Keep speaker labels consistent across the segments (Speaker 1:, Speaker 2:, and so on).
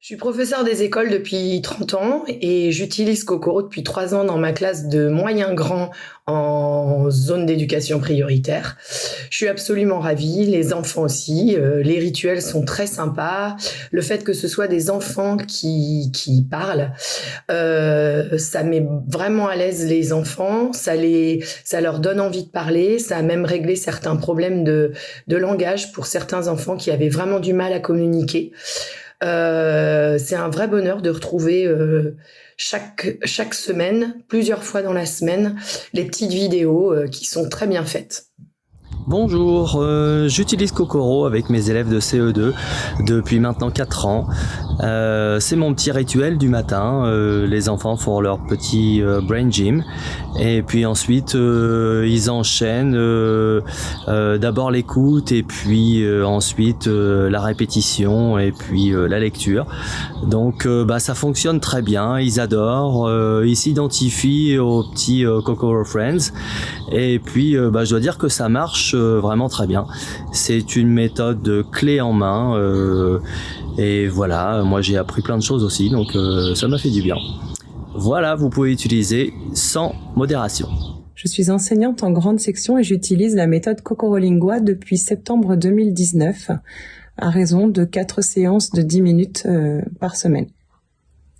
Speaker 1: Je suis professeure des écoles depuis 30 ans et j'utilise Kokoro depuis 3 ans dans ma classe de moyen grand en zone d'éducation prioritaire. Je suis absolument ravie, les enfants aussi. Les rituels sont très sympas. Le fait que ce soit des enfants qui parlent, ça met vraiment à l'aise les enfants. Ça leur donne envie de parler. Ça a même réglé certains problèmes de langage pour certains enfants qui avaient vraiment du mal à communiquer. C'est un vrai bonheur de retrouver chaque semaine, plusieurs fois dans la semaine, les petites vidéos qui sont très bien faites.
Speaker 2: Bonjour, j'utilise Kokoro avec mes élèves de CE2 depuis maintenant 4 ans. C'est mon petit rituel du matin. Les enfants font leur petit brain gym et puis ensuite ils enchaînent d'abord l'écoute et puis ensuite la répétition et puis la lecture. Donc ça fonctionne très bien, ils adorent, ils s'identifient aux petits Kokoro Friends et puis je dois dire que ça marche vraiment très bien. C'est une méthode clé en main et voilà, moi j'ai appris plein de choses aussi, donc ça m'a fait du bien. Voilà, vous pouvez utiliser sans modération.
Speaker 3: Je suis enseignante en grande section et j'utilise la méthode Kokoro Lingua depuis septembre 2019 à raison de 4 séances de 10 minutes par semaine.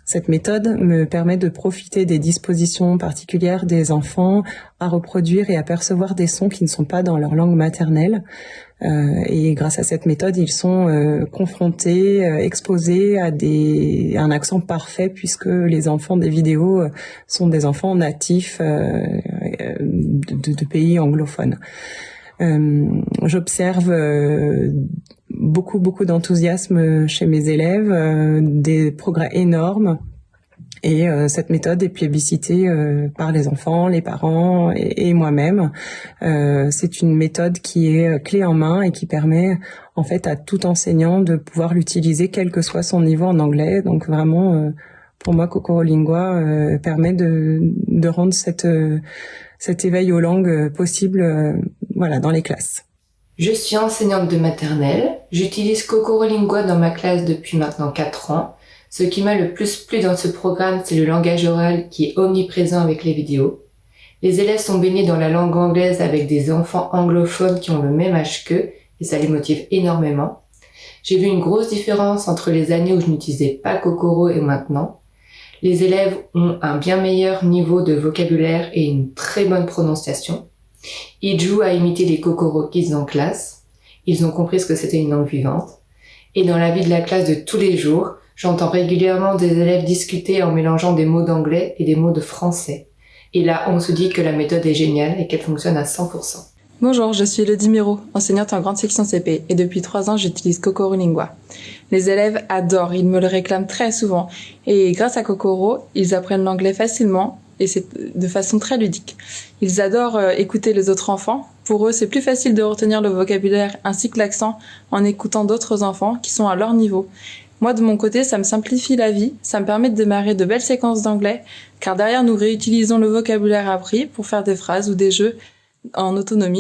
Speaker 3: Cette méthode me permet de profiter des dispositions particulières des enfants à reproduire et à percevoir des sons qui ne sont pas dans leur langue maternelle. Et grâce à cette méthode, ils sont confrontés, exposés à un accent parfait puisque les enfants des vidéos sont des enfants natifs de pays anglophones. J'observe beaucoup d'enthousiasme chez mes élèves, des progrès énormes et cette méthode est plébiscitée par les enfants, les parents et moi-même. C'est une méthode qui est clé en main et qui permet en fait à tout enseignant de pouvoir l'utiliser quel que soit son niveau en anglais. Donc vraiment pour moi Kokoro Lingua permet de rendre cet éveil aux langues possible dans les classes.
Speaker 4: Je suis enseignante de maternelle. J'utilise Kokoro Lingua dans ma classe depuis maintenant 4 ans. Ce qui m'a le plus plu dans ce programme, c'est le langage oral qui est omniprésent avec les vidéos. Les élèves sont baignés dans la langue anglaise avec des enfants anglophones qui ont le même âge qu'eux et ça les motive énormément. J'ai vu une grosse différence entre les années où je n'utilisais pas Kokoro et maintenant. Les élèves ont un bien meilleur niveau de vocabulaire et une très bonne prononciation. Ils jouent à imiter les Kokoro Kids en classe. Ils ont compris ce que c'était une langue vivante. Et dans la vie de la classe de tous les jours, j'entends régulièrement des élèves discuter en mélangeant des mots d'anglais et des mots de français. Et là, on se dit que la méthode est géniale et qu'elle fonctionne à 100%.
Speaker 5: Bonjour, je suis Elodie Miro, enseignante en grande section CP et depuis 3 ans, j'utilise Kokoro Lingua. Les élèves adorent, ils me le réclament très souvent et grâce à Kokoro, ils apprennent l'anglais facilement et c'est de façon très ludique. Ils adorent écouter les autres enfants. Pour eux, c'est plus facile de retenir le vocabulaire ainsi que l'accent en écoutant d'autres enfants qui sont à leur niveau. Moi, de mon côté, ça me simplifie la vie, ça me permet de démarrer de belles séquences d'anglais, car derrière, nous réutilisons le vocabulaire appris pour faire des phrases ou des jeux en autonomie.